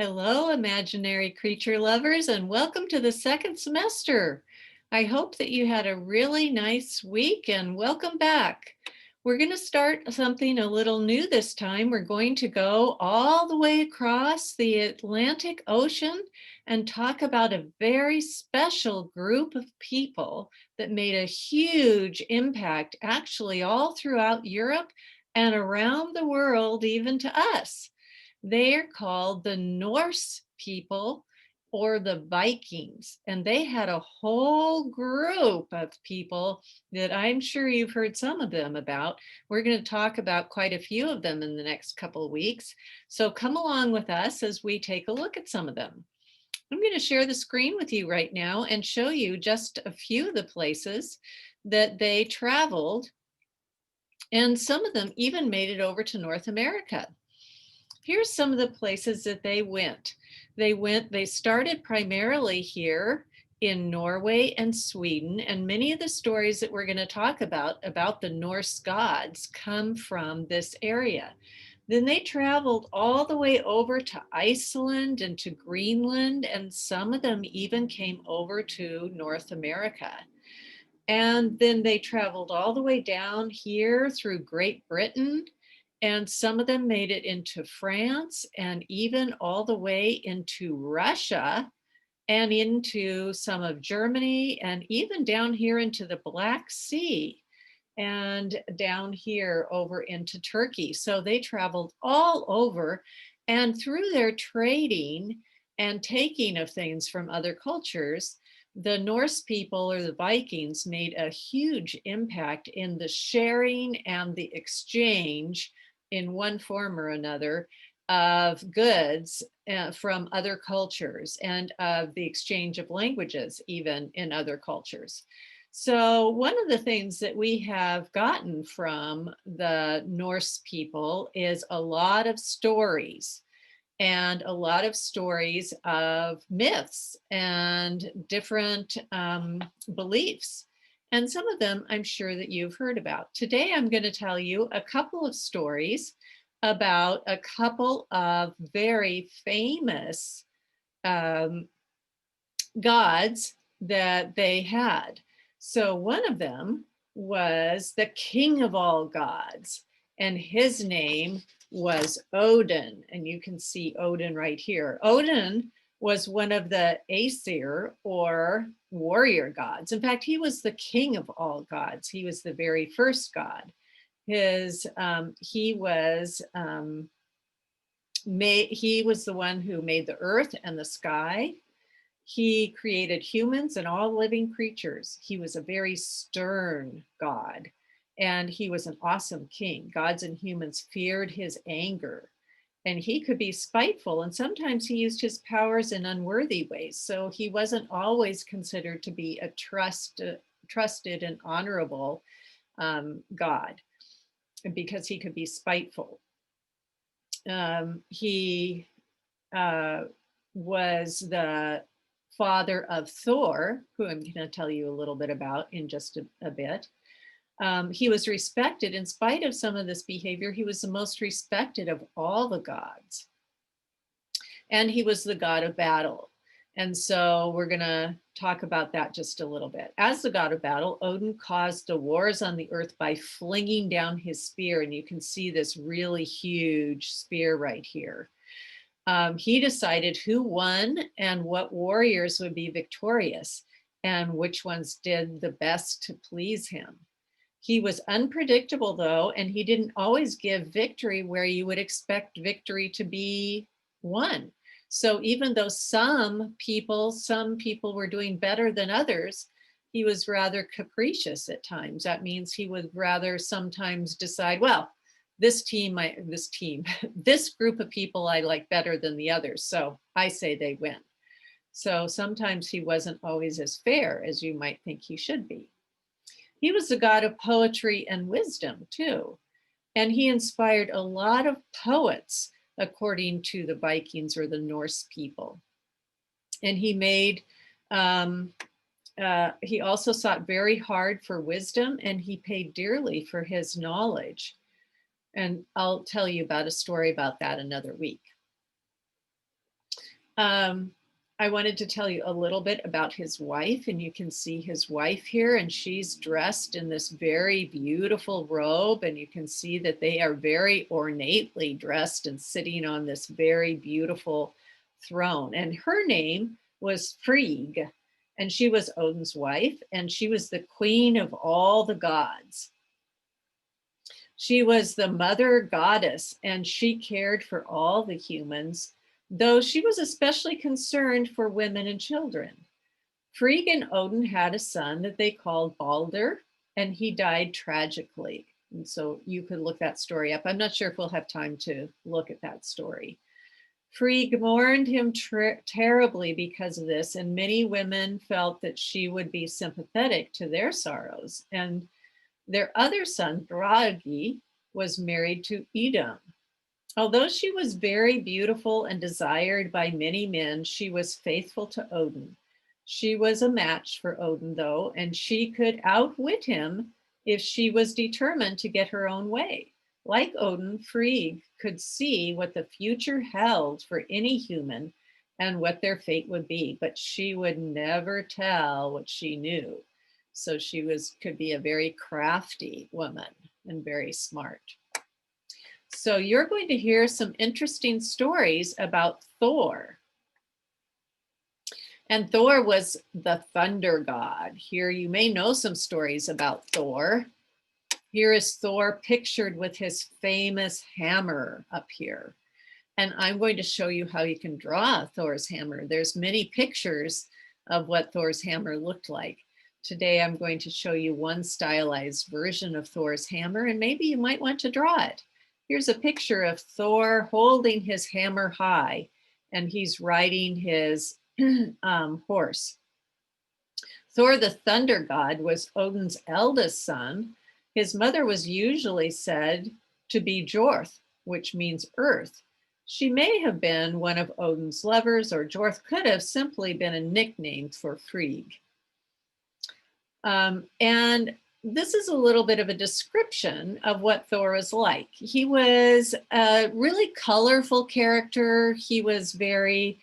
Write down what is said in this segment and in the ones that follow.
Hello, imaginary creature lovers, and welcome to the second semester. I hope that you had a really nice week and welcome back. We're going to start something a little new this time. We're going to go all the way across the Atlantic Ocean and talk about a very special group of people that made a huge impact, actually, all throughout Europe and around the world, even to us. They're called the Norse people or the Vikings, and they had a whole group of people that I'm sure you've heard some of them about. We're going to talk about quite a few of them in the next couple of weeks. So come along with us as we take a look at some of them. I'm going to share the screen with you right now and show you just a few of the places that they traveled, and some of them even made it over to North America. Here's some of the places that they went. They started primarily here in Norway and Sweden, and many of the stories that we're going to talk about the Norse gods come from this area. Then they traveled all the way over to Iceland and to Greenland, and some of them even came over to North America. And then they traveled all the way down here through Great Britain, and some of them made it into France and even all the way into Russia and into some of Germany and even down here into the Black Sea and down here over into Turkey. So they traveled all over, and through their trading and taking of things from other cultures, the Norse people or the Vikings made a huge impact in the sharing and the exchange in one form or another of goods from other cultures and of the exchange of languages even in other cultures. So one of the things that we have gotten from the Norse people is a lot of stories and a lot of stories of myths and different beliefs. And some of them I'm sure that you've heard about. Today, I'm going to tell you a couple of stories about a couple of very famous gods that they had. So one of them was the king of all gods, and his name was Odin. And you can see Odin right here. Odin was one of the Aesir or warrior gods. In fact, he was the king of all gods. He was the very first god. He was the one who made the earth and the sky. He created humans and all living creatures. He was a very stern God, and he was an awesome king. Gods and humans feared his anger, and he could be spiteful, and sometimes he used his powers in unworthy ways. So he wasn't always considered to be a trusted and honorable God because he could be spiteful. He was the father of Thor, who I'm going to tell you a little bit about in just a bit. He was respected in spite of some of this behavior. He was the most respected of all the gods. And he was the god of battle. And so we're going to talk about that just a little bit. As the god of battle, Odin caused the wars on the earth by flinging down his spear. And you can see this really huge spear right here. He decided who won and what warriors would be victorious and which ones did the best to please him. He was unpredictable, though, and he didn't always give victory where you would expect victory to be won. So even though some people were doing better than others, he was rather capricious at times. That means he would rather sometimes decide, well, this group of people I like better than the others, so I say they win. So sometimes he wasn't always as fair as you might think he should be. He was the god of poetry and wisdom too, and he inspired a lot of poets according to the Vikings or the Norse people. And he also sought very hard for wisdom, and he paid dearly for his knowledge. And I'll tell you about a story about that another week. Um, I wanted to tell you a little bit about his wife, and you can see his wife here, and she's dressed in this very beautiful robe, and you can see that they are very ornately dressed and sitting on this very beautiful throne. And her name was Frigg, and she was Odin's wife, and she was the queen of all the gods. She was the mother goddess, and she cared for all the humans, though she was especially concerned for women and children. Frigg and Odin had a son that they called Balder, and he died tragically. And so you could look that story up. I'm not sure if we'll have time to look at that story. Frigg mourned him terribly because of this, and many women felt that she would be sympathetic to their sorrows. And their other son, Bragi, was married to Idun. Although she was very beautiful and desired by many men, she was faithful to Odin. She was a match for Odin, though, and she could outwit him if she was determined to get her own way. Like Odin, Frigg could see what the future held for any human and what their fate would be, but she would never tell what she knew. So she could be a very crafty woman and very smart. So you're going to hear some interesting stories about Thor. And Thor was the thunder god. Here you may know some stories about Thor. Here is Thor pictured with his famous hammer up here. And I'm going to show you how you can draw Thor's hammer. There's many pictures of what Thor's hammer looked like. Today, I'm going to show you one stylized version of Thor's hammer, and maybe you might want to draw it. Here's a picture of Thor holding his hammer high, and he's riding his horse. Thor, the thunder god, was Odin's eldest son. His mother was usually said to be Jorth, which means earth. She may have been one of Odin's lovers, or Jorth could have simply been a nickname for Frigg. And this is a little bit of a description of what Thor was like. He was a really colorful character. He was very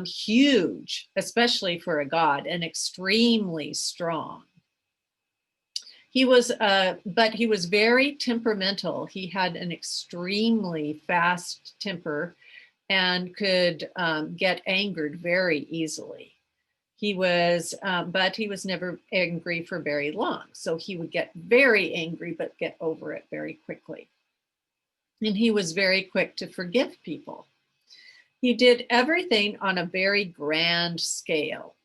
huge, especially for a god, and extremely strong. But he was very temperamental. He had an extremely fast temper and could get angered very easily. But he was never angry for very long. So he would get very angry, but get over it very quickly. And he was very quick to forgive people. He did everything on a very grand scale.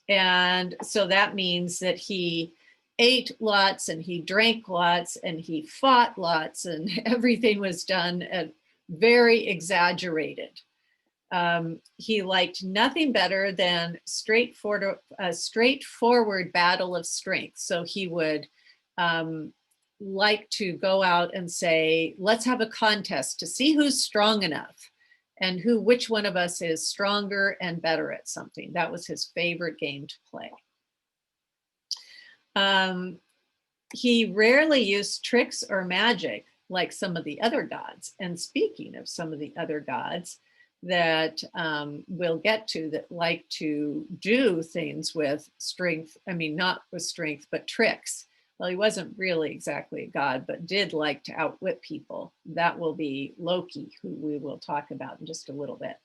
And so that means that he ate lots and he drank lots and he fought lots, and everything was done at very exaggerated. He liked nothing better than a straightforward battle of strength. So he would like to go out and say, let's have a contest to see who's strong enough and which one of us is stronger and better at something. That was his favorite game to play. He rarely used tricks or magic like some of the other gods. And speaking of some of the other gods that we'll get to, that like to do things with strength, I mean, not with strength, but tricks. Well, he wasn't really exactly a god, but did like to outwit people. That will be Loki, who we will talk about in just a little bit.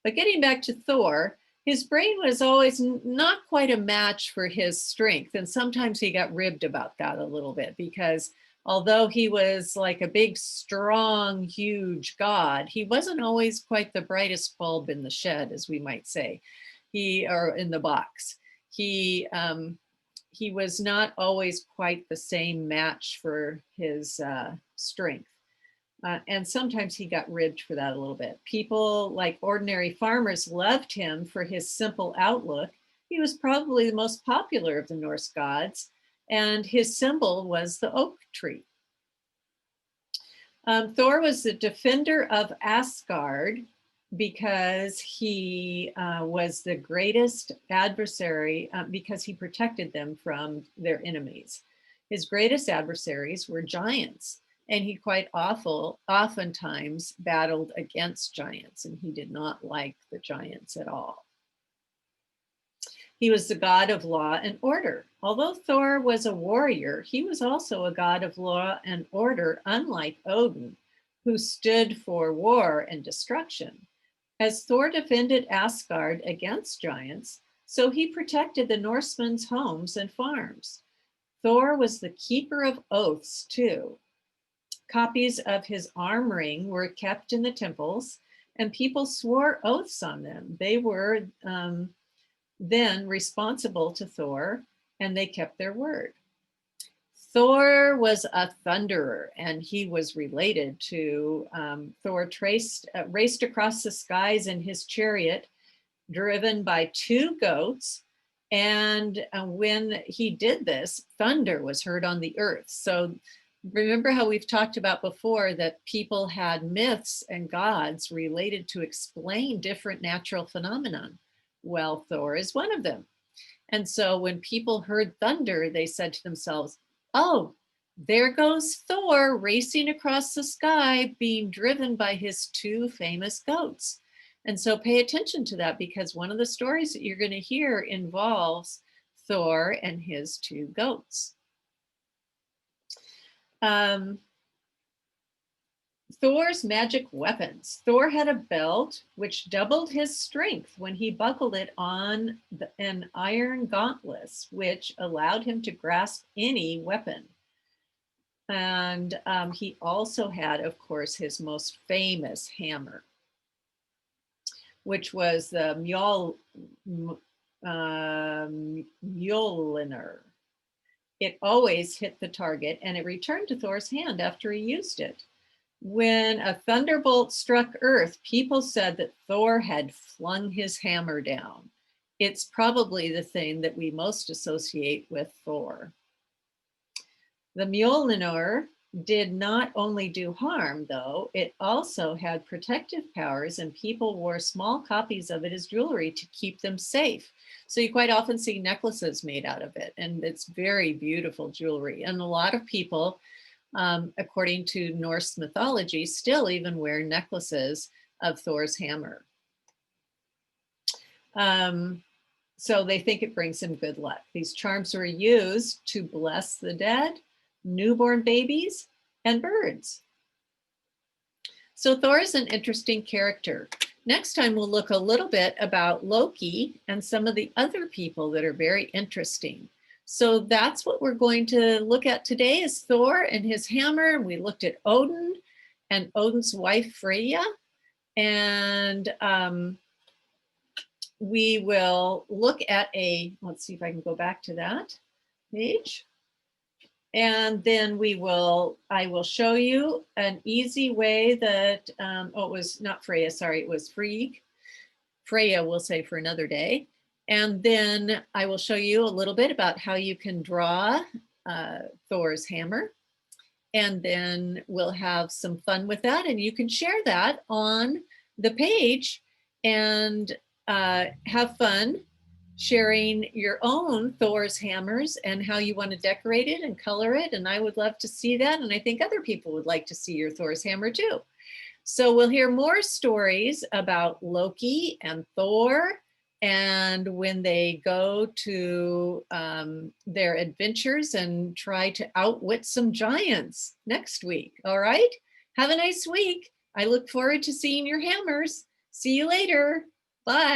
But getting back to Thor, his brain was always not quite a match for his strength. And sometimes he got ribbed about that a little bit, because although he was like a big, strong, huge god, he wasn't always quite the brightest bulb in the shed, as we might say, or in the box. He was not always quite the same match for his strength. And sometimes he got ribbed for that a little bit. People, like ordinary farmers, loved him for his simple outlook. He was probably the most popular of the Norse gods, and his symbol was the oak tree. Thor was the defender of Asgard because he was the greatest adversary, because he protected them from their enemies. His greatest adversaries were giants. and he quite oftentimes battled against giants, and he did not like the giants at all. He was the god of law and order. Although Thor was a warrior, he was also a god of law and order, unlike Odin, who stood for war and destruction. As Thor defended Asgard against giants, so he protected the Norsemen's homes and farms. Thor was the keeper of oaths, too. Copies of his arm ring were kept in the temples, and people swore oaths on them. They were then responsible to Thor, and they kept their word. Thor was a thunderer, and he was related to Thor. Raced across the skies in his chariot, driven by two goats. And when he did this, thunder was heard on the earth. So remember how we've talked about before that people had myths and gods related to explain different natural phenomenon. Well, Thor is one of them. And so when people heard thunder, they said to themselves, oh, there goes Thor racing across the sky, being driven by his two famous goats. And so pay attention to that, because one of the stories that you're going to hear involves Thor and his two goats. Thor's magic weapons. Thor had a belt which doubled his strength when he buckled it on an iron gauntlet, which allowed him to grasp any weapon. And he also had, of course, his most famous hammer, which was the Mjolnir. It always hit the target, and it returned to Thor's hand after he used it. When a thunderbolt struck Earth, people said that Thor had flung his hammer down. It's probably the thing that we most associate with Thor. The Mjolnir did not only do harm, though, it also had protective powers, and people wore small copies of it as jewelry to keep them safe. So you quite often see necklaces made out of it, and it's very beautiful jewelry. And a lot of people, according to Norse mythology, still even wear necklaces of Thor's hammer. So they think it brings him good luck. These charms were used to bless the dead, newborn babies, and birds. So Thor is an interesting character. Next time we'll look a little bit about Loki and some of the other people that are very interesting. So that's what we're going to look at today, is Thor and his hammer. We looked at Odin and Odin's wife Freya, and we will look at let's see if I can go back to that page. And then I will show you an easy way that, it was not Freya, sorry, it was Frigg. Freya we'll say for another day. And then I will show you a little bit about how you can draw Thor's hammer. And then we'll have some fun with that. And you can share that on the page and have fun sharing your own Thor's hammers and how you want to decorate it and color it. And I would love to see that. And I think other people would like to see your Thor's hammer too. So we'll hear more stories about Loki and Thor, and when they go to their adventures and try to outwit some giants next week. All right, have a nice week. I look forward to seeing your hammers. See you later. Bye.